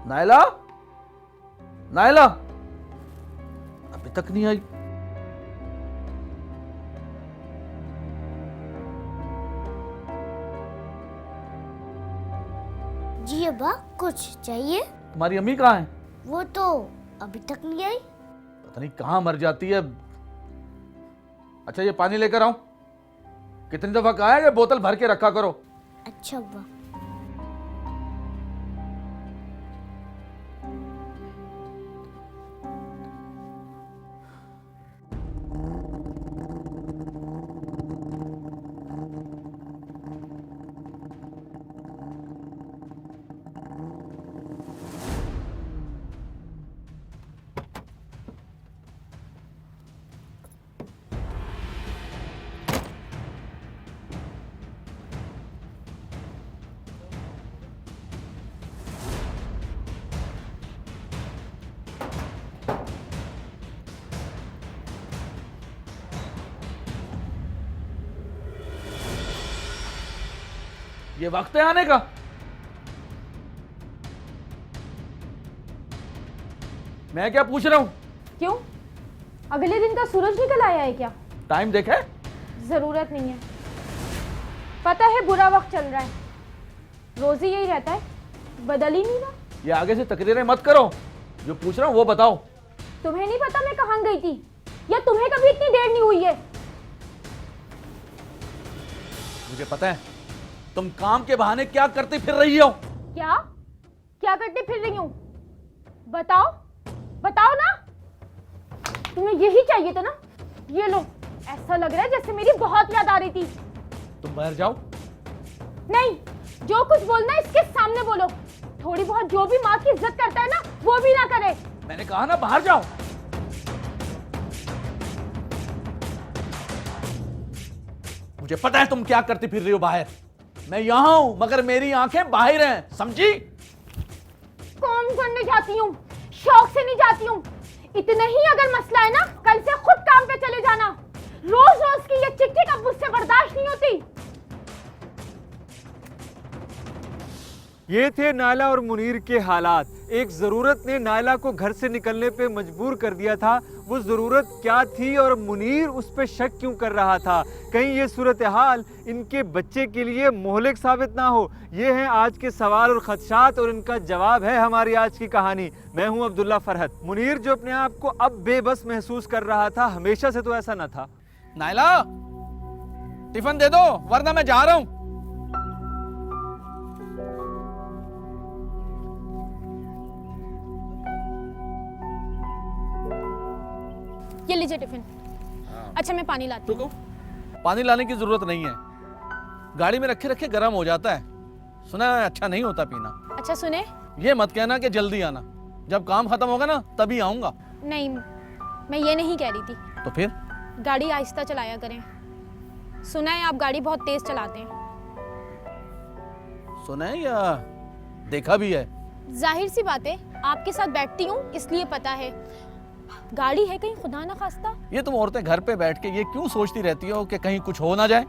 नायला, नायला अभी तक नहीं आई। जी अब्बा, कुछ चाहिए? तुम्हारी अम्मी कहाँ है? वो तो अभी तक नहीं आई। पता नहीं कहाँ मर जाती है। अच्छा ये पानी लेकर आऊं? कितनी दफा कहा है कि बोतल भर के रखा करो। अच्छा अब्बा। ये वक्त है आने का? मैं क्या पूछ रहा हूं? क्यों? अगले दिन का सूरज निकल आया है क्या? टाइम देखे? जरूरत नहीं है। पता है बुरा वक्त चल रहा है, रोज ही यही रहता है, बदल ही नहीं रहा। ये आगे से तकरीरें मत करो, जो पूछ रहा हूं वो बताओ। तुम्हें नहीं पता मैं कहाँ गई थी, या तुम्हें कभी इतनी देर नहीं हुई है? मुझे पता है तुम काम के बहाने क्या करती फिर रही हो। क्या क्या करती फिर रही हूँ? बताओ बताओ ना। तुम्हें यही चाहिए था ना? ये लो, ऐसा लग रहा है जैसे मेरी बहुत याद आ रही थी। तुम बाहर जाओ। नहीं, जो कुछ बोलना है इसके सामने बोलो। थोड़ी बहुत जो भी माँ की इज्जत करता है ना, वो भी ना करे। मैंने कहा ना बाहर जाओ। मुझे पता है तुम क्या करती फिर रही हो बाहर। मैं यहां हूं मगर मेरी आंखें बाहर हैं, समझी? काम करने जाती हूँ, शौक से नहीं जाती हूँ। इतना ही अगर मसला है ना, कल से खुद काम पे चले जाना। रोज रोज की ये चिट्ठी अब मुझसे बर्दाश्त नहीं होती। ये थे नायला और मुनीर के हालात। एक ज़रूरत ने नायला को घर से निकलने पे मजबूर कर दिया था। वो ज़रूरत क्या थी और मुनीर उस पर शक क्यों कर रहा था? कहीं ये सूरत हाल इनके बच्चे के लिए मोहलिक साबित ना हो। ये हैं आज के सवाल और खदशात, और इनका जवाब है हमारी आज की कहानी। मैं हूं अब्दुल्ला फरहत। मुनीर जो अपने आप को अब बेबस महसूस कर रहा था, हमेशा से तो ऐसा न था। नायला, टिफिन दे दो वरना मैं जा रहा हूं। ये लीजिए टिफिन। अच्छा मैं पानी लाती हूँ। पानी लाने की जरूरत नहीं है, गाड़ी में रखे रखे गर्म हो जाता है। सुना है अच्छा नहीं होता पीना। अच्छा सुने, ये मत कहना कि जल्दी आना, जब काम खत्म होगा ना तभी आऊंगा। नहीं मैं ये नहीं कह रही थी। तो फिर? गाड़ी आहिस्ता चलाया करें। सुना है आप गाड़ी बहुत तेज चलाते हैं। सुना है या देखा भी है? जाहिर सी बात है, आपके साथ बैठती हूँ इसलिए पता है। गाड़ी है कहीं खुदा ना खास्ता? ये तुम औरतें घर पे बैठ के ये क्यों सोचती रहती हो कि कहीं कुछ हो ना जाए?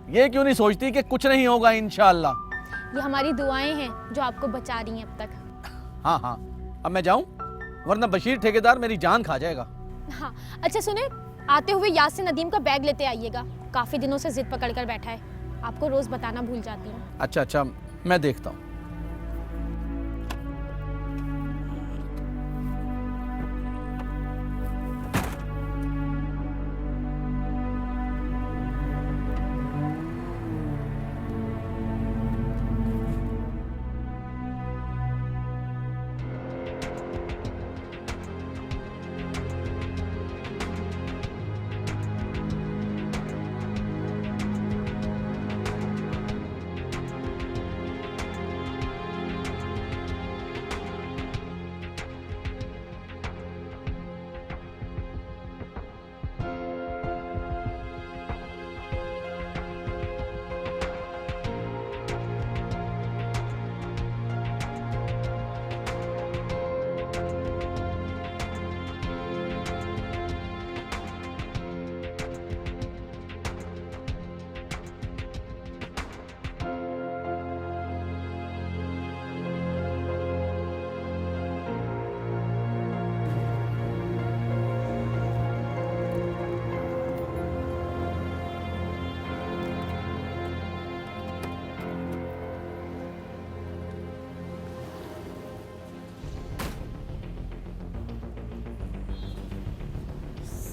ये क्यों नहीं सोचती कि कुछ नहीं होगा इंशाअल्लाह? ये हमारी दुआएं हैं जो आपको बचा रही हैं अब तक। हाँ हाँ, अब मैं जाऊं वरना बशीर ठेकेदार मेरी जान खा जाएगा। हाँ अच्छा सुने, आते हुए यासिन नदीम का बैग लेते आइएगा। काफी दिनों से जिद पकड़ कर बैठा है, आपको रोज बताना भूल जाती हूँ। अच्छा अच्छा, मैं देखता हूँ।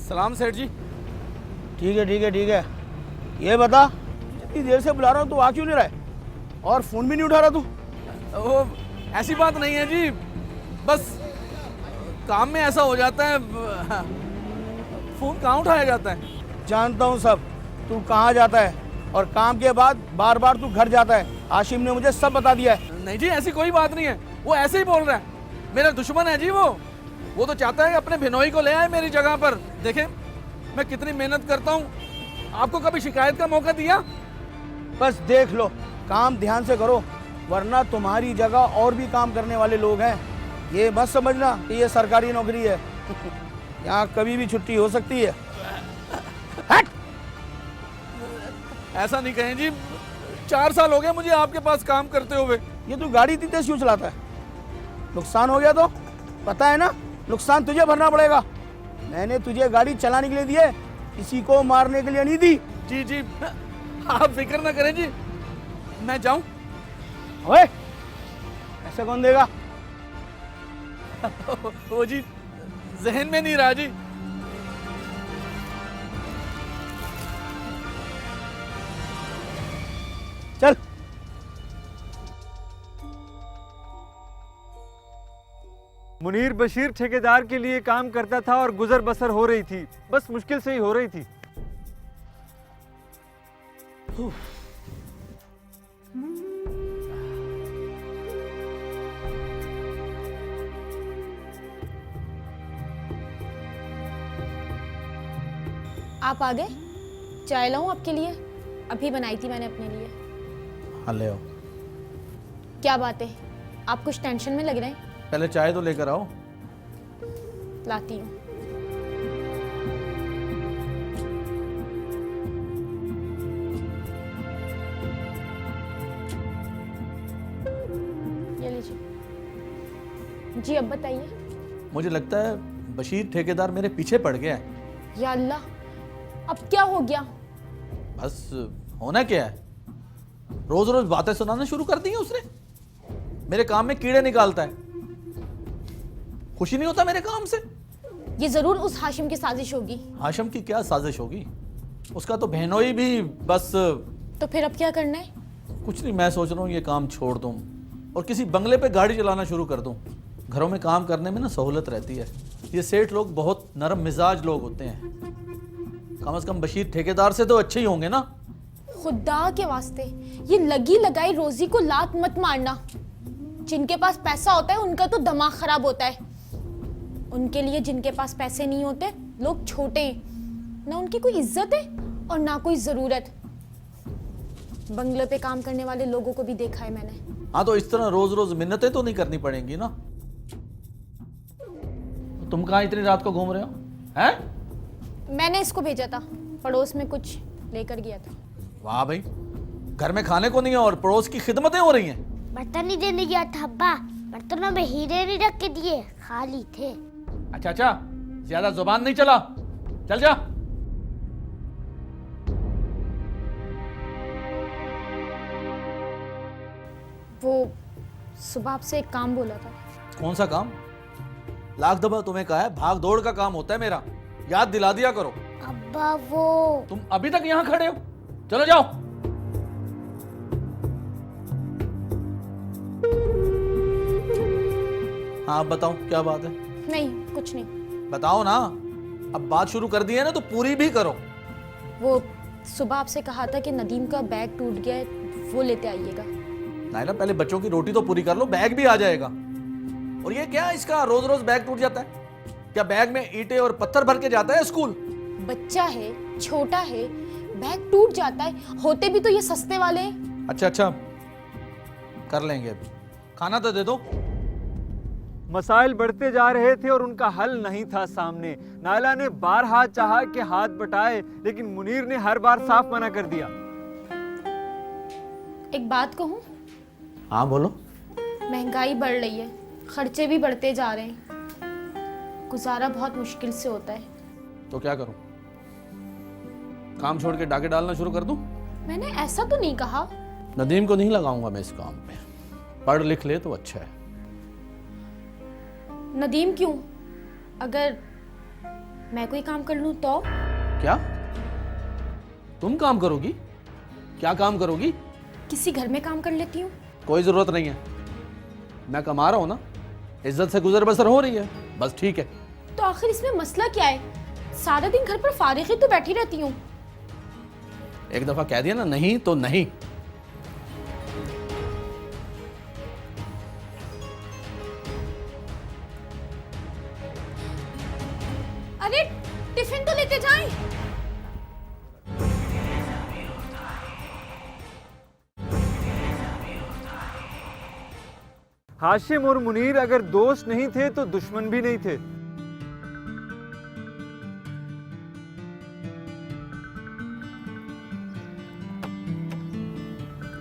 सलाम सेठ जी। ठीक है ठीक है ठीक है। ये बता, इतनी देर से बुला रहा हूँ, तू आ क्यों नहीं रहा है? और फोन भी नहीं उठा रहा तू? वो ऐसी बात नहीं है जी, बस काम में ऐसा हो जाता है, फोन कहाँ उठाया जाता है। जानता हूँ सब, तू कहाँ जाता है और काम के बाद बार बार तू घर जाता है। आशिम ने मुझे सब बता दिया है। नहीं जी, ऐसी कोई बात नहीं है, वो ऐसे ही बोल रहा है। मेरा दुश्मन है जी वो तो चाहता है कि अपने भिनोई को ले आए मेरी जगह पर। देखें मैं कितनी मेहनत करता हूँ, आपको कभी शिकायत का मौका दिया? बस देख लो, काम ध्यान से करो, वरना तुम्हारी जगह और भी काम करने वाले लोग हैं। ये मत समझना कि ये सरकारी नौकरी है। यहाँ कभी भी छुट्टी हो सकती है। हट! ऐसा नहीं कहें जी, 4 साल हो गए मुझे आपके पास काम करते हुए। ये तू गाड़ी इतनी तेज क्यों चलाता है? नुकसान हो गया तो पता है ना, नुकसान तुझे भरना पड़ेगा। मैंने तुझे गाड़ी चलाने के लिए दी है, किसी को मारने के लिए नहीं दी। जी जी, आप फिक्र ना करें जी, मैं जाऊं? ओए, ऐसे कौन देगा? वो जी जहन में नहीं रहा जी। चल। मुनीर बशीर ठेकेदार के लिए काम करता था और गुजर बसर हो रही थी, बस मुश्किल से ही हो रही थी। आप आ गए? चाय लाऊं आपके लिए? अभी बनाई थी मैंने अपने लिए। हाँ ले आओ। क्या बात है, आप कुछ टेंशन में लग रहे हैं? पहले चाय तो लेकर आओ। लाती हूँ। ये लीजिए। जी अब बताइए। मुझे लगता है बशीर ठेकेदार मेरे पीछे पड़ गया है। या अल्लाह, अब क्या हो गया? बस होना क्या है, रोज रोज बातें सुनाना शुरू कर दी है उसने। मेरे काम में कीड़े निकालता है, खुशी नहीं होता मेरे काम से। ये जरूर उस हाशिम की साजिश होगी। हाशिम की क्या साजिश होगी, उसका तो बहनोई भी बस। तो फिर अब क्या करना है? कुछ नहीं, मैं सोच रहा हूँ ये काम छोड़ दूँ और किसी बंगले पे गाड़ी चलाना शुरू कर दूँ। घरों में काम करने में ना सहूलत रहती है। ये सेठ लोग बहुत नरम मिजाज लोग होते हैं, कम से कम बशीर ठेकेदार से तो अच्छे ही होंगे ना। खुदा के वास्ते ये लगी लगाई रोजी को लात मत मारना। जिनके पास पैसा होता है उनका तो दिमाग खराब होता है। उनके लिए जिनके पास पैसे नहीं होते लोग छोटे हैं, ना उनकी कोई इज्जत है और ना कोई जरूरत। बंगले पे काम करने वाले लोगों को भी देखा है मैंने। हाँ तो इस तरह रोज रोज मिन्नतें तो नहीं करनी पड़ेंगी ना। तुम कहाँ इतनी रात को घूम रहे हो हैं? मैंने इसको भेजा था, पड़ोस में कुछ लेकर गया था। वाह भाई, घर में खाने को नहीं है और पड़ोस की खिदमतें हो रही हैं। बर्तन नहीं देने गया था अब्बा, बर्तनों में हीरे नहीं रख के दिए, खाली थे। अच्छा अच्छा, ज्यादा जुबान नहीं चला, चल जा। वो सुबह आपसे एक काम बोला था। कौन सा काम? लाख दफा तुम्हें कहा है, भाग दौड़ का काम होता है मेरा, याद दिला दिया करो। अब्बा वो तुम अभी तक यहाँ खड़े हो, चलो जाओ। हाँ अब बताओ क्या बात है? नहीं कुछ नहीं। बताओ ना, अब बात शुरू कर दी है ना तो पूरी भी करो। वो सुबह आपसे कहा था कि नदीम का बैग टूट गया है, वो लेते आइएगा। नायला पहले बच्चों की रोटी तो पूरी कर लो, बैग भी आ जाएगा। और ये क्या इसका रोज रोज बैग टूट जाता है? क्या बैग में ईंटें और पत्थर भर के जाता है स्कूल? बच्चा है, छोटा है, बैग टूट जाता है, होते भी तो ये सस्ते वाले हैं। अच्छा अच्छा, कर लेंगे, खाना तो दे दो। मसाइल बढ़ते जा रहे थे और उनका हल नहीं था सामने। नायला ने बारहा चाहा कि हाथ बटाए, लेकिन मुनीर ने हर बार साफ मना कर दिया। एक बात कहूँ? हाँ बोलो। महंगाई बढ़ रही है, खर्चे भी बढ़ते जा रहे हैं, गुजारा बहुत मुश्किल से होता है। तो क्या करूं? काम छोड़ के डाके डालना शुरू कर दूं? मैंने ऐसा तो नहीं कहा। नदीम को नहीं लगाऊंगा मैं इस काम पे, पढ़ लिख ले तो अच्छा है। नदीम क्यों? अगर मैं कोई काम कर लूँ तो? क्या? तुम काम करोगी? क्या काम करोगी? किसी घर में काम कर लेती हूँ। कोई जरूरत नहीं है, मैं कमा रहा हूं ना, इज्जत से गुजर बसर हो रही है, बस ठीक है। तो आखिर इसमें मसला क्या है? सारा दिन घर पर फारिग ही तो बैठी रहती हूँ। एक दफा कह दिया ना नहीं तो नहीं। अरे टिफिन तो लेते जाएं। हाशिम और मुनीर अगर दोस्त नहीं थे तो दुश्मन भी नहीं थे।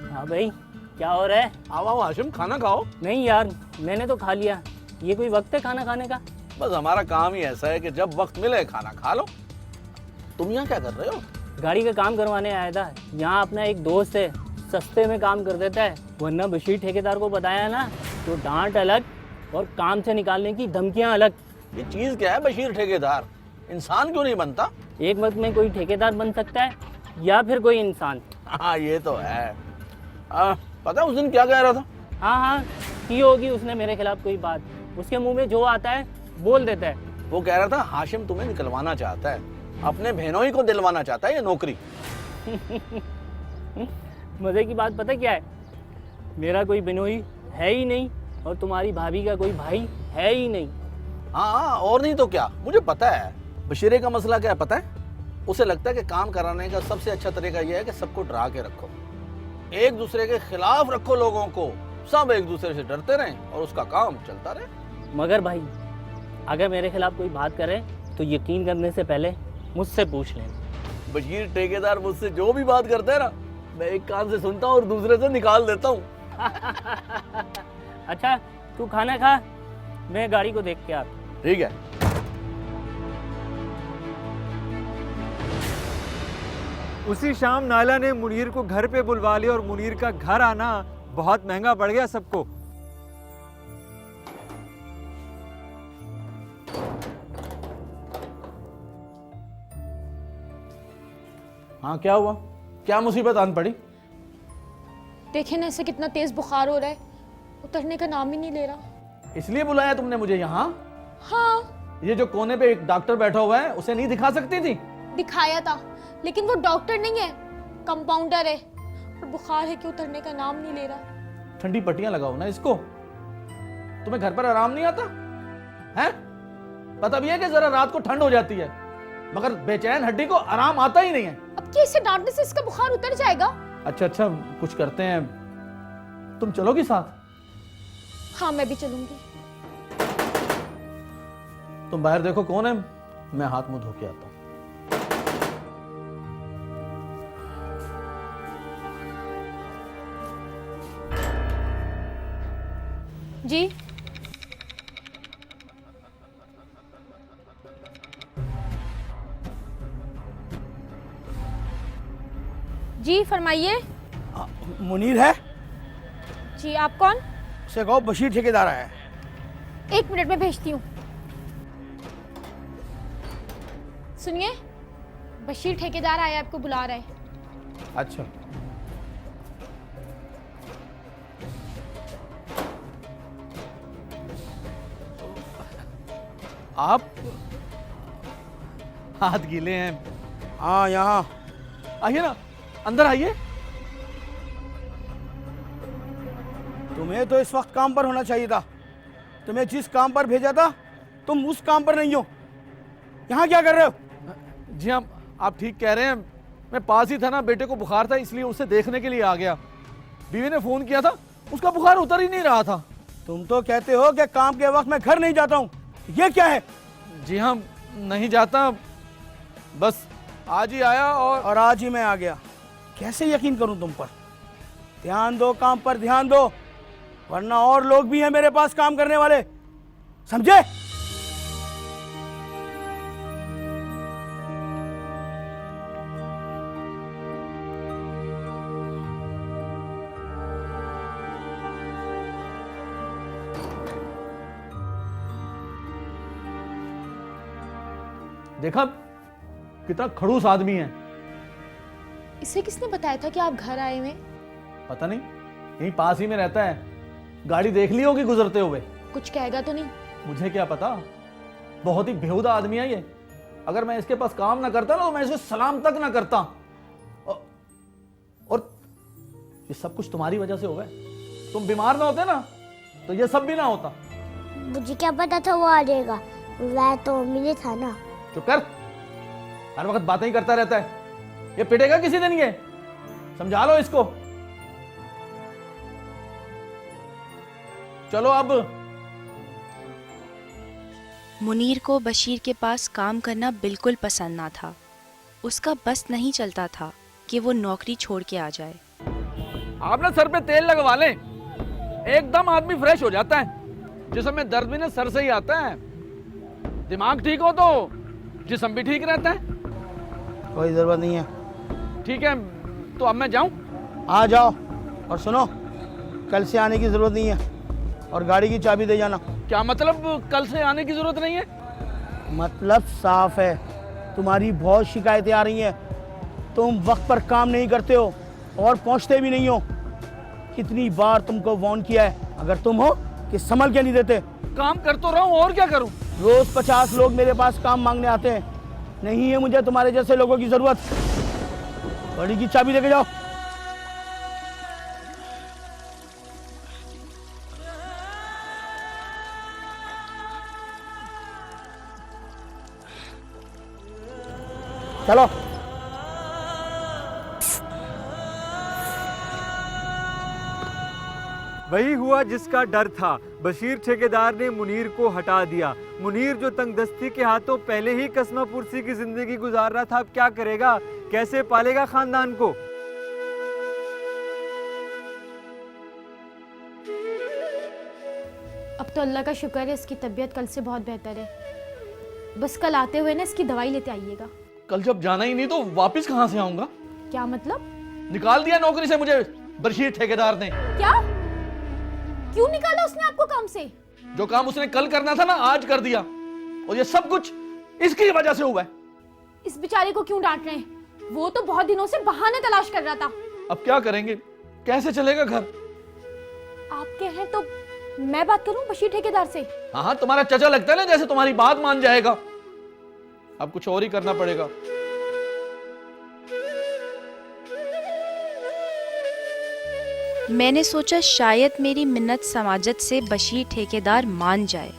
हाँ भाई, क्या हो रहा है? आओ आओ हाशिम, खाना खाओ। नहीं यार, मैंने तो खा लिया। ये कोई वक्त है खाना खाने का? बस हमारा काम ही ऐसा है कि जब वक्त मिले खाना खा लो। तुम यहाँ क्या कर रहे हो? गाड़ी का काम करवाने आया था। यहाँ अपना एक दोस्त है, सस्ते में काम कर देता है, वरना बशीर ठेकेदार को बताया ना तो डांट अलग और काम से निकालने की धमकियाँ अलग। ये चीज क्या है बशीर ठेकेदार? इंसान क्यों नहीं बनता? एक वक्त में कोई ठेकेदार बन सकता है या फिर कोई इंसान। हाँ ये तो है। पता है उस दिन क्या कह रहा था? हाँ हाँ, की होगी उसने मेरे खिलाफ कोई बात। उसके मुंह में जो आता है बोल देता है। वो कह रहा था हाशिम तुम्हें निकलवाना चाहता है, अपने बहनोई को दिलवाना चाहता है ये नौकरी। मजे की बात पता क्या है? मेरा कोई बिनोई है ही नहीं और तुम्हारी भाभी का कोई भाई है ही नहीं। हाँ और नहीं तो क्या, मुझे पता है। बशीरे का मसला क्या है पता है? उसे लगता है कि काम कराने का सबसे अच्छा तरीका यह है कि सबको डरा के रखो, एक दूसरे के खिलाफ रखो लोगों को, सब एक दूसरे से डरते रहें और उसका काम चलता रहे। मगर भाई, अगर मेरे खिलाफ कोई बात करे तो यकीन करने से पहले मुझसे पूछ लें। बशीर ठेकेदार मुझसे जो भी बात करते हैं ना, मैं एक कान से सुनता हूँ और दूसरे से निकाल देता हूँ। अच्छा तू खाना खा, मैं गाड़ी को देख के आता। ठीक है। उसी शाम नायला ने मुनीर को घर पे बुलवा लिया और मुनीर का घर आना बहुत महंगा पड़ गया सबको। हाँ क्या हुआ? क्या मुसीबत आन पड़ी? देखे ना इसे कितना तेज बुखार हो रहा है, उतरने का नाम ही नहीं ले रहा। इसलिए बुलाया तुमने मुझे यहाँ? हाँ, ये जो कोने पे एक डॉक्टर बैठा हुआ है उसे नहीं दिखा सकती थी? दिखाया था लेकिन वो डॉक्टर नहीं है, कंपाउंडर है, और बुखार है कि उतरने का नाम नहीं ले रहा। ठंडी पट्टियां लगाओ ना इसको। तुम्हें घर पर आराम नहीं आता है? पता भी है कि जरा रात को ठंड हो जाती है, मगर बेचैन हड्डी को आराम आता ही नहीं है। अब क्या इसे डांटने से इसका बुखार उतर जाएगा? अच्छा अच्छा, कुछ करते हैं, तुम चलोगी साथ? हाँ मैं भी चलूंगी। तुम बाहर देखो कौन है, मैं हाथ मुंह धो के आता हूँ। जी जी फरमाइए। मुनीर है? जी आप कौन? उसे कहो बशीर ठेकेदार आया है। 1 मिनट में भेजती हूँ। सुनिए, बशीर ठेकेदार आया, आपको बुला रहा है। अच्छा आप हाथ गीले हैं। हाँ यहाँ आइए ना, अंदर आइए। तुम्हें तो इस वक्त काम पर होना चाहिए था। तुम्हें जिस काम पर भेजा था तुम उस काम पर नहीं हो। यहाँ क्या कर रहे हो? जी हाँ, आप ठीक कह रहे हैं। मैं पास ही था ना, बेटे को बुखार था इसलिए उसे देखने के लिए आ गया। बीवी ने फोन किया था, उसका बुखार उतर ही नहीं रहा था। तुम तो कहते हो कि काम के वक्त मैं घर नहीं जाता हूँ, ये क्या है? जी हाँ, नहीं जाता, बस आज ही आया और आज ही मैं आ गया। कैसे यकीन करूं तुम पर? ध्यान दो, काम पर ध्यान दो, वरना और लोग भी हैं मेरे पास काम करने वाले, समझे? देखा कितना खड़ूस आदमी है। इसे किसने बताया था कि आप घर आए हुए? पता नहीं, यहीं पास ही में रहता है, गाड़ी देख ली होगी गुजरते हुए। कुछ कहेगा तो नहीं? मुझे क्या पता, बहुत ही बेहुदा आदमी है ये। अगर मैं इसके पास काम ना करता ना तो मैं इसे सलाम तक ना करता। और ये सब कुछ तुम्हारी वजह से हुआ है। तुम बीमार ना होते ना तो ये सब भी ना होता। मुझे क्या पता था वो आ जाएगा, वह तो मिले था ना। चुप कर, हर वक्त बातें ही करता रहता है। ये पिटेगा किसी दिन, ये समझा लो इसको। चलो अब। मुनीर को बशीर के पास काम करना बिल्कुल पसंद ना था। उसका बस नहीं चलता था कि वो नौकरी छोड़ के आ जाए। आप ना सर पे तेल लगवा लें, एकदम आदमी फ्रेश हो जाता है। जिस्म में दर्द भी ना सर से ही आता है। दिमाग ठीक हो तो जिस्म भी ठीक रहता है। कोई ज़रूरत नहीं है। ठीक है, तो अब मैं जाऊं? आ जाओ, और सुनो, कल से आने की ज़रूरत नहीं है, और गाड़ी की चाबी दे जाना। क्या मतलब कल से आने की जरूरत नहीं है? मतलब साफ है, तुम्हारी बहुत शिकायतें आ रही हैं। तुम वक्त पर काम नहीं करते हो और पहुंचते भी नहीं हो। कितनी बार तुमको वार्न किया है, अगर तुम हो कि संभल के नहीं देते। काम कर तो रहा हूं, और क्या करूं? रोज 50 लोग मेरे पास काम मांगने आते हैं। नहीं है मुझे तुम्हारे जैसे लोगों की जरूरत। गाड़ी की चाबी लेके जाओ। चलो। वही हुआ जिसका डर था। बशीर ठेकेदार ने मुनीर को हटा दिया। मुनीर जो तंगदस्ती के हाथों पहले ही कसमा पुरसी की जिंदगी गुजार रहा था, अब क्या करेगा? कैसे पालेगा खानदान को? अब तो अल्लाह का शुक्र है, इसकी तबीयत कल से बहुत बेहतर है। बस कल आते हुए ना इसकी दवाई लेते आइएगा। कल जब जाना ही नहीं तो वापस कहां से आऊंगा? क्या मतलब? निकाल दिया नौकरी से मुझे बशीर ठेकेदार ने। क्या? क्यों निकाला उसने आपको काम से? जो काम उसने कल करना था ना, आज कर दिया। और ये सब कुछ इसकी वजह से हुआ है। इस बेचारे को क्यों डांट रहे हैं? वो तो बहुत दिनों से बहाने तलाश कर रहा था। अब क्या करेंगे, कैसे चलेगा घर? आप कहें तो मैं बात करूं बशीर ठेकेदार से? हाँ, तुम्हारा चचा लगता है ना जैसे तुम्हारी बात मान जाएगा। अब कुछ और ही करना पड़ेगा। मैंने सोचा शायद मेरी मिन्नत समाजत से बशीर ठेकेदार मान जाए।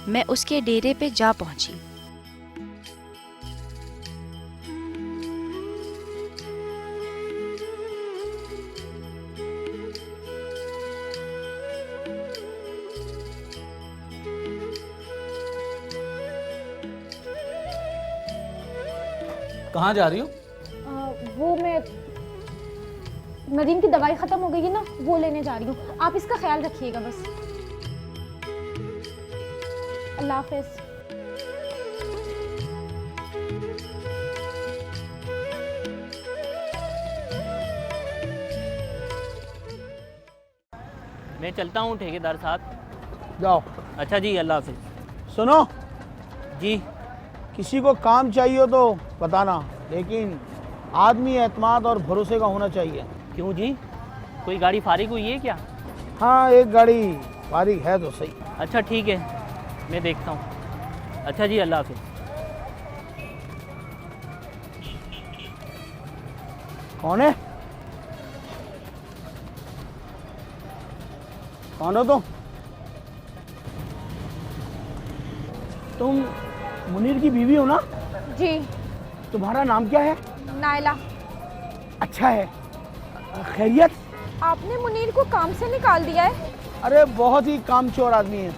मैं उसके डेरे पे जा पहुंची। कहाँ जा रही हो? वो मैं नदीम की दवाई खत्म हो गई है ना, वो लेने जा रही हूँ। आप इसका ख्याल रखिएगा बस। अल्लाह हाफिज। मैं चलता हूँ ठेकेदार साहब। जाओ। अच्छा जी, अल्लाह हाफिज। सुनो, जी। किसी को काम चाहिए हो तो बताना, लेकिन आदमी एतमाद और भरोसे का होना चाहिए। क्यों जी, कोई गाड़ी फारिग हुई है क्या? हाँ, एक गाड़ी फारिग है तो सही। अच्छा ठीक है, मैं देखता हूँ। अच्छा जी, अल्लाह हाफिज। कौन है? कौन हो तुम मुनीर की बीवी हो ना? जी। तुम्हारा नाम क्या है? नायला। अच्छा है। खैरियत? आपने मुनीर को काम से निकाल दिया है? अरे बहुत ही कामचोर आदमी है,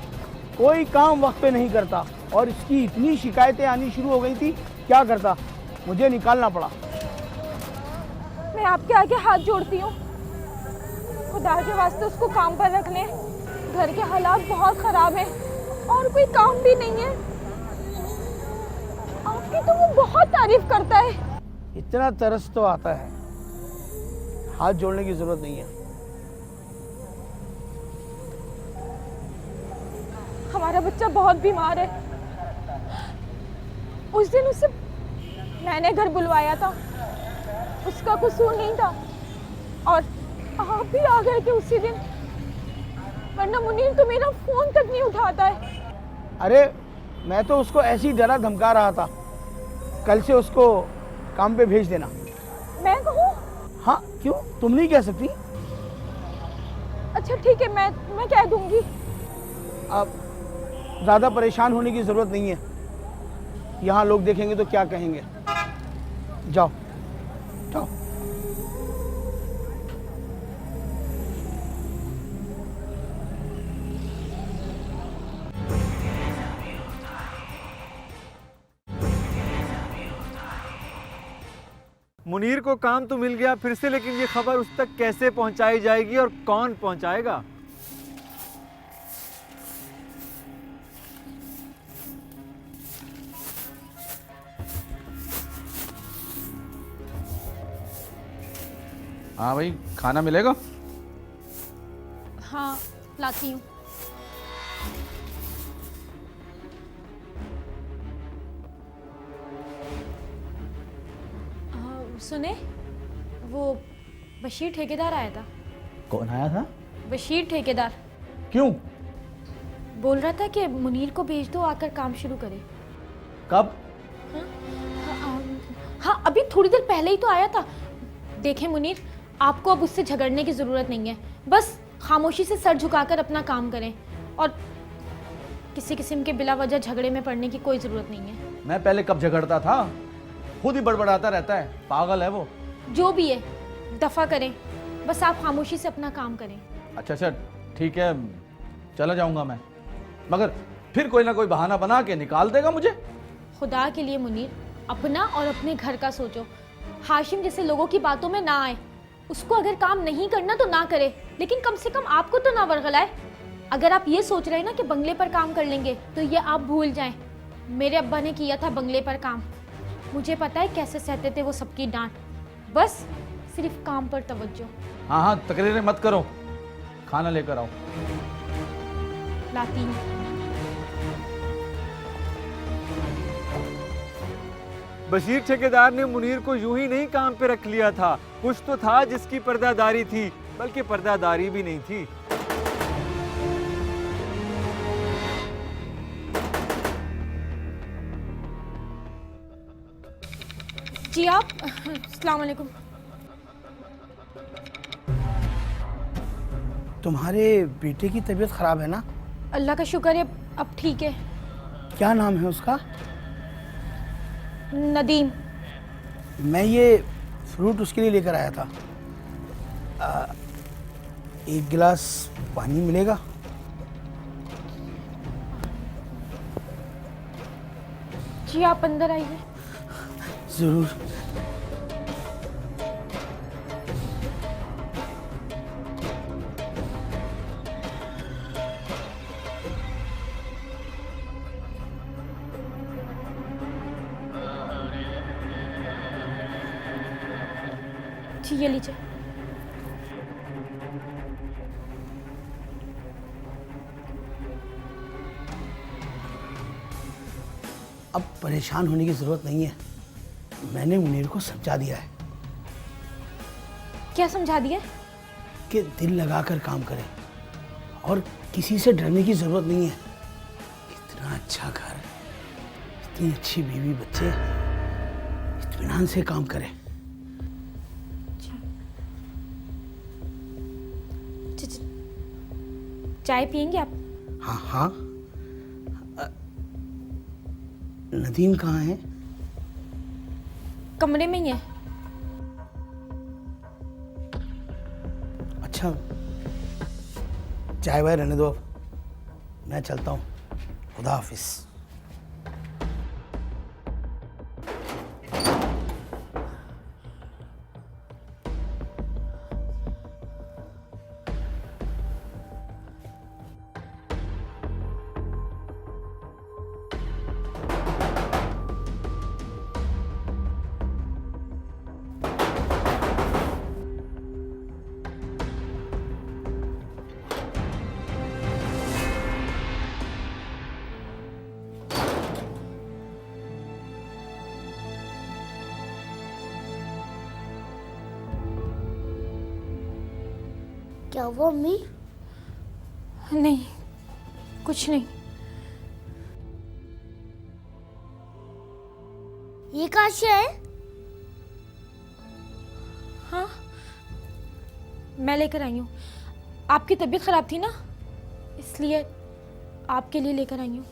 कोई काम वक्त पे नहीं करता, और इसकी इतनी शिकायतें आनी शुरू हो गई थी, क्या करता, मुझे निकालना पड़ा। मैं आपके आगे हाथ जोड़ती हूँ, खुदा के वास्ते उसको काम पर रख लें। घर के हालात बहुत खराब हैं और कोई काम भी नहीं है। आपकी तो वो बहुत तारीफ करता है। इतना तरस तो आता है, हाथ जोड़ने की जरूरत नहीं है। हमारा बच्चा बहुत बीमार है, उस दिन उसे मैंने घर बुलवाया था, उसका कसूर नहीं था, और आप भी आ गए थे उसी दिन, वरना मुनीर तो मेरा फोन तक नहीं उठाता है। अरे मैं तो उसको ऐसी डरा धमका रहा था, कल से उसको काम पे भेज देना। मैं कहूँ? हाँ क्यों, तुम नहीं कह सकती? अच्छा ठीक है, मैं कह दूंगी। अब ज़्यादा परेशान होने की ज़रूरत नहीं है, यहाँ लोग देखेंगे तो क्या कहेंगे। जाओ जाओ। मुनीर को काम तो मिल गया फिर से, लेकिन ये खबर उस तक कैसे पहुंचाई जाएगी और कौन पहुंचाएगा? हाँ भाई, खाना मिलेगा? हाँ लाती हूँ। सुने, वो बशीर ठेकेदार आया था। कौन आया था? बशीर ठेकेदार। क्यों? बोल रहा था कि मुनीर को भेज दो, आकर काम शुरू करे। कब? हाँ अभी थोड़ी देर पहले ही तो आया था। देखें मुनीर, आपको अब उससे झगड़ने की ज़रूरत नहीं है, बस खामोशी से सर झुकाकर अपना काम करें, और किसी किस्म के बिला वजह झगड़े में पड़ने की कोई ज़रूरत नहीं है। मैं पहले कब झगड़ता था? खुद ही बड़बड़ाता रहता है, पागल है वो। जो भी है दफ़ा करें, बस आप खामोशी से अपना काम करें। अच्छा ठीक है, चला जाऊंगा मैं, मगर फिर कोई ना कोई बहाना बना के निकाल देगा मुझे। खुदा के लिए मुनीर, अपना और अपने घर का सोचो। हाशिम जैसे लोगों की बातों में ना आए। उसको अगर काम नहीं करना तो ना करे, लेकिन कम से कम आपको तो ना वर्गलाए। अगर आप ये सोच रहे हैं ना कि बंगले पर काम कर लेंगे, तो ये आप भूल जाएं। मेरे अब्बा ने किया था बंगले पर काम, मुझे पता है कैसे सहते थे वो सबकी डांट। बस सिर्फ काम पर तवज्जो। हाँ तकरीरें मत करो, खाना लेकर आओ। लाती हूँ। बशीर ठेकेदार ने मुनीर को यूं ही नहीं काम पे रख लिया था, कुछ तो था जिसकी पर्दादारी थी, बल्कि पर्दादारी भी नहीं थी। जी आप, अस्सलाम वालेकुम। तुम्हारे बेटे की तबीयत खराब है ना? अल्लाह का शुक्र है अब ठीक है। क्या नाम है उसका? नदीम। मैं ये फ्रूट उसके लिए लेकर आया था। एक गिलास पानी मिलेगा? जी आप अंदर आइए। जरूर। जी ये लीजिए। अब परेशान होने की जरूरत नहीं है, मैंने मुनीर को समझा दिया है क्या समझा दिया? कि दिल लगाकर काम करें और किसी से डरने की जरूरत नहीं है। इतना अच्छा घर, इतनी अच्छी बीवी, बच्चे, इत्मीनान से काम करें। चाय पियेंगे आप? हाँ। नदीम कहाँ है? कमरे में ही है। अच्छा, चाय वाय रहने दो, मैं चलता हूँ। खुदा हाफिज। क्या हुआ अम्मी? नहीं, कुछ नहीं। ये कहाँ से है? हाँ, मैं लेकर आई हूँ। आपकी तबीयत खराब थी ना, इसलिए आपके लिए लेकर आई हूँ।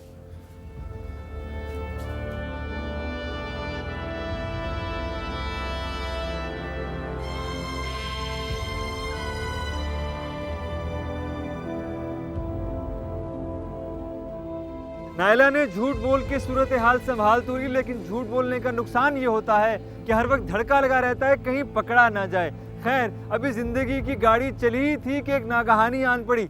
नायला ने झूठ बोल के सूरत हाल संभाल तो ली, लेकिन झूठ बोलने का नुकसान ये होता है कि हर वक्त धड़का लगा रहता है कहीं पकड़ा ना जाए। खैर, अभी जिंदगी की गाड़ी चली ही थी कि एक नागहानी आन पड़ी।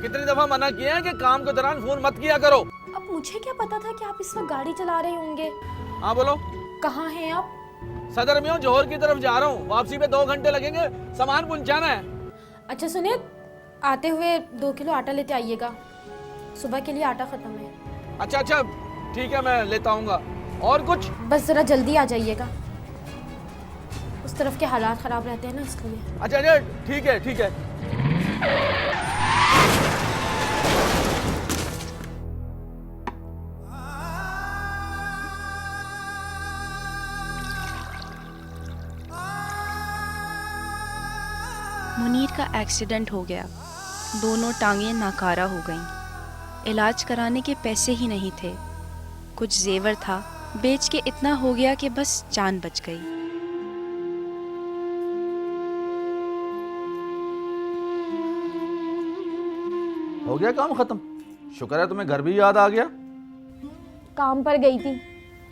कितनी दफा मना किया है कि काम के दौरान फोन मत किया करो। अब मुझे क्या पता था कि आप इस वक्त गाड़ी चला रहे होंगे। हाँ बोलो। कहाँ हैं आप? सदर में हूँ, जौहर की तरफ जा रहा हूँ। वापसी में 2 घंटे लगेंगे, सामान पहुँचाना है। अच्छा सुनिए, आते हुए 2 किलो आटा लेते आइएगा, सुबह के लिए आटा खत्म है। अच्छा अच्छा ठीक है, मैं लेता आऊँगा। और कुछ? बस जरा जल्दी आ जाइएगा, उस तरफ के हालात खराब रहते हैं ना, इसलिए। अच्छा अच्छा ठीक है ठीक है। मुनीर का एक्सीडेंट हो गया, दोनों टांगें नाकारा हो गईं। इलाज कराने के पैसे ही नहीं थे, कुछ जेवर था, बेच के इतना हो गया कि बस जान बच गई। हो गया काम खत्म? शुक्र है तुम्हें घर भी याद आ गया। काम पर गई थी,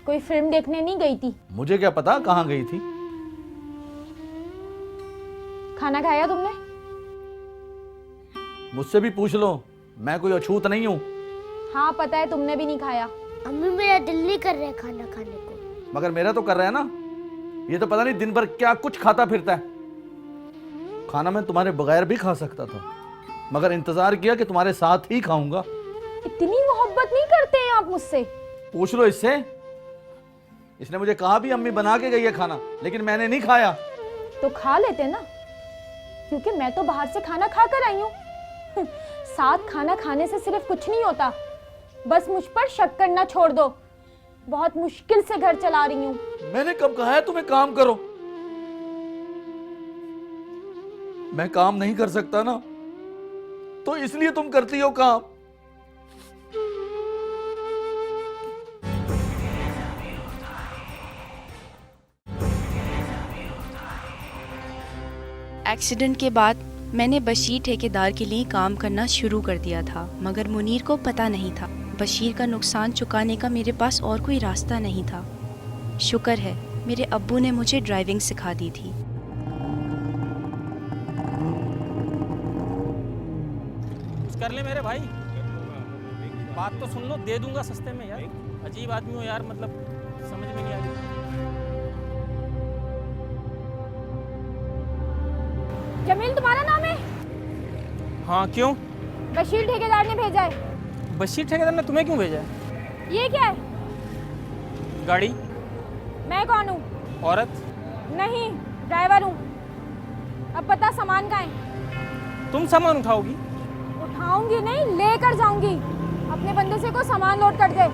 कोई फिल्म देखने नहीं गई थी। मुझे क्या पता कहाँ गई थी। खाना खाया तुमने? मुझसे भी पूछ लो, मैं कोई अछूत नहीं हूँ। हाँ पता है, तुमने भी नहीं खाया। अम्मी मेरा दिल नहीं कर रहा है खाना खाने को। मगर मेरा तो कर रहा है ना। ये तो पता नहीं दिन भर क्या कुछ खाता फिरता है। खाना मैं तुम्हारे बगैर भी खा सकता था, मगर इंतजार किया कि तुम्हारे साथ ही खाऊंगा। इतनी मोहब्बत नहीं करते हैं आप मुझसे? पूछ लो इससे। इसने मुझे कहा भी अम्मी बना के गई है खाना, लेकिन मैंने नहीं खाया। तो खा लेते ना, क्योंकि मैं तो बाहर से खाना खा कर आई हूँ। साथ खाना खाने से सिर्फ कुछ नहीं होता, बस मुझ पर शक करना छोड़ दो। बहुत मुश्किल से घर चला रही हूँ। मैंने कब कहा है तुम्हें काम करो? मैं काम नहीं कर सकता ना, तो इसलिए तुम करती हो काम। एक्सीडेंट के बाद मैंने बशीर ठेकेदार के लिए काम करना शुरू कर दिया था, मगर मुनीर को पता नहीं था बशीर का नुकसान चुकाने का मेरे पास और कोई रास्ता नहीं था। शुक्र है मेरे अब्बू ने मुझे ड्राइविंग सिखा दी थी। कर ले मेरे भाई, बात तो सुन लो, दे दूंगा सस्ते में यार। अजीब आदमी हो यार, मतलब समझ में नहीं आ रही। जमील तुम्हारा नाम है? हाँ क्यों? बशीर ठेकेदार ने भेजा है। बशीर ठेकेदार ने तुम्हें क्यों भेजा है? ये क्या है? गाड़ी? मैं कौन हूँ? औरत? नहीं, ड्राइवर हूँ। अब बता सामान कहाँ है? तुम सामान उठाओगी? उठाऊंगी नहीं, लेकर जाऊंगी। अपने बंदे से को सामान लोड कर दे।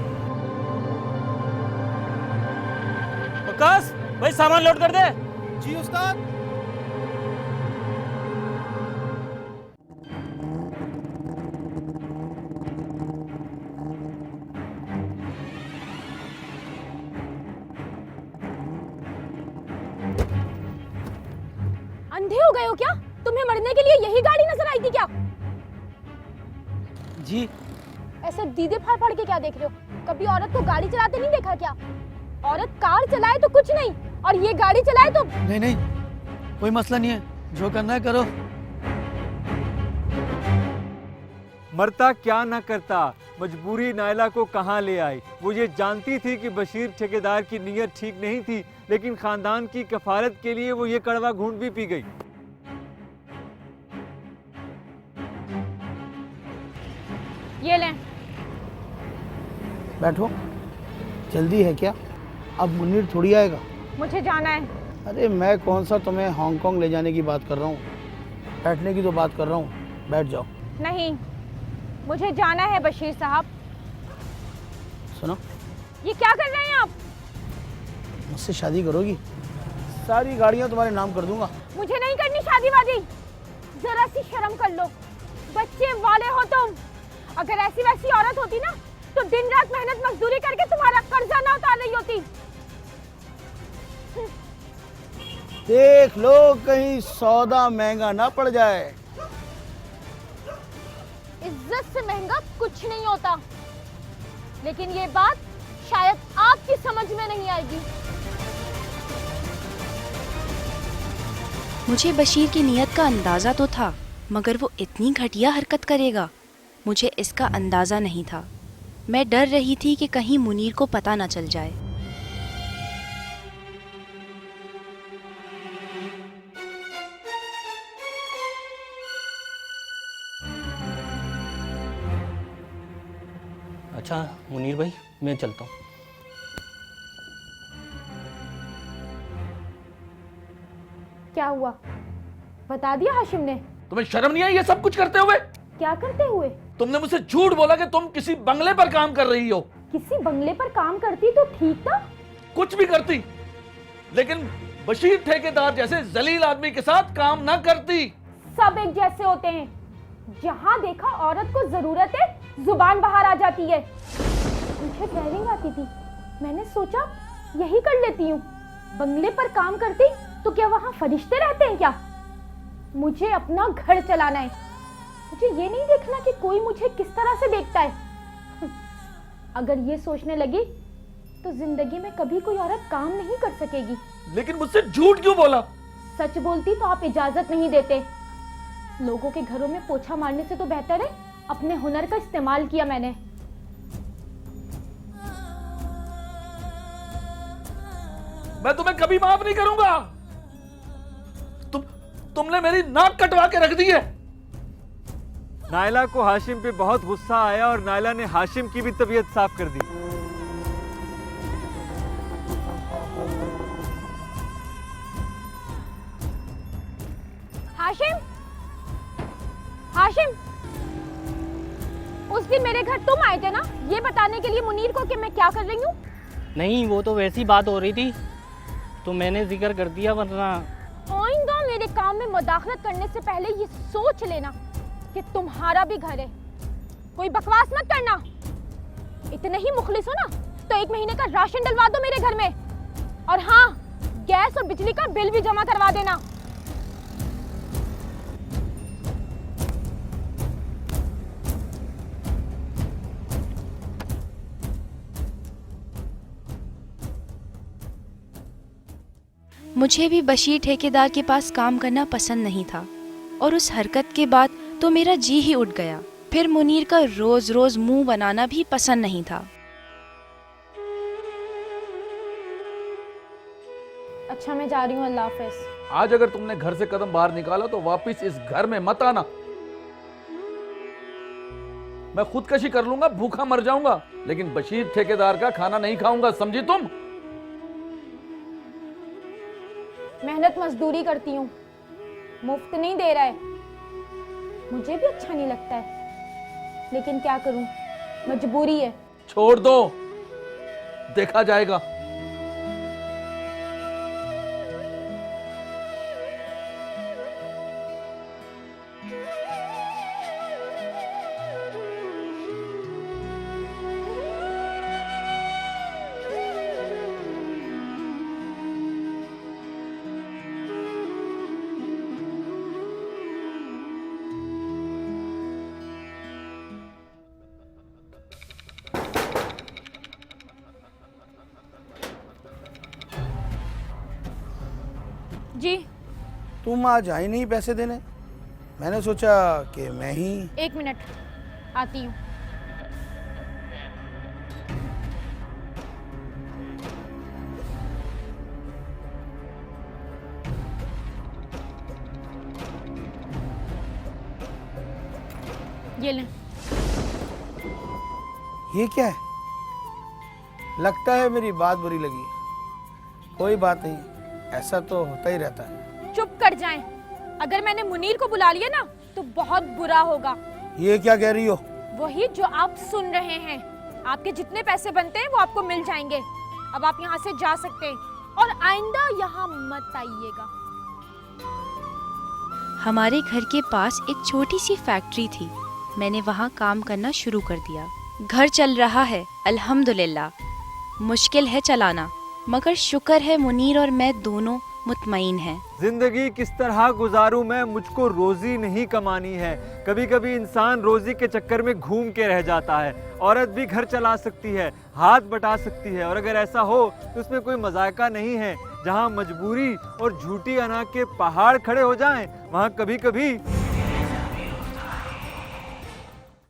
वकास भाई सामान लोड कर दे। जी उस्ताद। अंधे हो गए हो क्या? तुम्हें मरने के लिए यही गाड़ी नजर आई थी क्या? जी। ऐसे दीदे फाड़ फाड़ के क्या देख रहे हो? कभी औरत को गाड़ी चलाते नहीं देखा क्या? औरत कार चलाए तो कुछ नहीं, और ये गाड़ी चलाए तो। नहीं नहीं, कोई मसला नहीं है, जो करना है करो। मरता क्या ना करता, मजबूरी नायला को कहाँ ले आई। वो ये जानती थी कि बशीर ठेकेदार की नीयत ठीक नहीं थी, लेकिन खानदान की कफालत के लिए वो ये कड़वा घूंट भी पी गई। ये लें। बैठो। जल्दी है क्या? अब मुनीर थोड़ी आएगा। मुझे जाना है। अरे मैं कौन सा तुम्हें हांगकांग ले जाने की बात कर रहा हूँ, बैठने की तो बात कर रहा हूँ। बैठ जाओ। नहीं, मुझे जाना है बशीर साहब। सुनो, ये क्या कर रहे हैं आप? मुझसे शादी करोगी? सारी गाड़ियाँ तुम्हारे नाम कर दूंगा। मुझे नहीं करनी शादी वादी। जरा सी शर्म कर लो, बच्चे वाले हो तुम। अगर ऐसी वैसी औरत होती ना तो दिन रात मेहनत मजदूरी करके तुम्हारा कर्जा ना उतार रही होती। देख लो कहीं सौदा महंगा ना पड़ जाए। इज्जत से महंगा कुछ नहीं होता, लेकिन ये बात शायद आपकी समझ में नहीं आएगी। मुझे बशीर की नीयत का अंदाज़ा तो था, मगर वो इतनी घटिया हरकत करेगा, मुझे इसका अंदाज़ा नहीं था। मैं डर रही थी कि कहीं मुनीर को पता ना चल जाए। अच्छा मुनीर भाई, मैं चलता हूँ। क्या हुआ, बता दिया हाशिम ने? तुम्हें शर्म नहीं आई ये सब कुछ करते हुए? क्या करते हुए? तुमने मुझसे झूठ बोला कि तुम किसी बंगले पर काम कर रही हो। किसी बंगले पर काम करती तो ठीक था। कुछ भी करती, लेकिन बशीर ठेकेदार जैसे जलील आदमी के साथ काम ना करती। सब एक जैसे होते हैं। जहाँ देखा औरत को जरूरत है, जुबान बाहर आ जाती है। मुझे ड्राइविंग आती थी, मैंने सोचा यही कर लेती हूँ। बंगले पर काम करती तो क्या वहाँ फरिश्ते रहते हैं क्या? मुझे अपना घर चलाना है। मुझे ये नहीं देखना कि कोई मुझे किस तरह से देखता है। अगर ये सोचने लगी तो जिंदगी में कभी कोई औरत काम नहीं कर सकेगी। लेकिन मुझसे झूठ क्यों बोला? सच बोलती तो आप इजाजत नहीं देते। लोगों के घरों में पोछा मारने से तो बेहतर है अपने हुनर का इस्तेमाल किया मैंने। मैं तुम्हें कभी माफ नहीं करूंगा। तुमने मेरी नाक कटवा के रख दी है। नायला को हाशिम पे बहुत गुस्सा आया और नायला ने हाशिम की भी तबीयत साफ कर दी। हाशिम, हाशिम, उस दिन मेरे घर तुम आए थे ना, ये बताने के लिए मुनीर को कि मैं क्या कर रही हूँ? नहीं, वो तो वैसी बात हो रही थी तो मैंने जिक्र कर दिया, वरना आइंदा मेरे काम में मुदाखलत करने से पहले ये सोच लेना कि तुम्हारा भी घर है। कोई बकवास मत करना। इतने ही मुखलिस हो ना तो 1 महीने का राशन डलवा दो मेरे घर में। और हाँ, गैस और बिजली का बिल भी जमा करवा देना। मुझे भी बशीर ठेकेदार के पास काम करना पसंद नहीं था, और उस हरकत के बाद तो मेरा जी ही उठ गया। फिर मुनीर का रोज रोज मुंह बनाना भी पसंद नहीं था। अच्छा, मैं जा रही हूँ, अल्लाह हाफ़िज़। आज अगर तुमने घर से कदम बाहर निकाला तो वापस इस घर में मत आना। मैं खुदकशी कर लूंगा, भूखा मर जाऊंगा, लेकिन बशीर ठेकेदार का खाना नहीं खाऊंगा, समझी तुम? मेहनत मजदूरी करती हूँ, मुफ्त नहीं दे रहा है। मुझे भी अच्छा नहीं लगता है, लेकिन क्या करूँ, मजबूरी है। छोड़ दो, देखा जाएगा। जी, तुम आज आई नहीं पैसे देने? मैंने सोचा कि मैं ही। 1 मिनट, आती हूँ। ये लें। ये क्या है? लगता है मेरी बात बुरी लगी। कोई बात नहीं, ऐसा तो होता ही रहता है। चुप कर जाएं। अगर मैंने मुनीर को बुला लिया ना तो बहुत बुरा होगा। ये क्या कह रही हो? वही जो आप सुन रहे हैं। आपके जितने पैसे बनते हैं वो आपको मिल जाएंगे। अब आप यहाँ से जा सकते हैं और आइंदा यहाँ मत आइएगा। हमारे घर के पास एक छोटी सी फैक्ट्री थी। मैंने वहाँ काम करना शुरू कर दिया। घर चल रहा है अल्हम्दुलिल्लाह। मुश्किल है चलाना, मगर शुक्र है मुनीर और मैं दोनों मुतमईन हैं। जिंदगी किस तरह गुजारूं मैं, मुझको रोजी नहीं कमानी है। कभी कभी इंसान रोजी के चक्कर में घूम के रह जाता है। औरत भी घर चला सकती है, हाथ बटा सकती है, और अगर ऐसा हो तो उसमें कोई मजाका नहीं है। जहां मजबूरी और झूठी अना के पहाड़ खड़े हो जाएं, वहां कभी कभी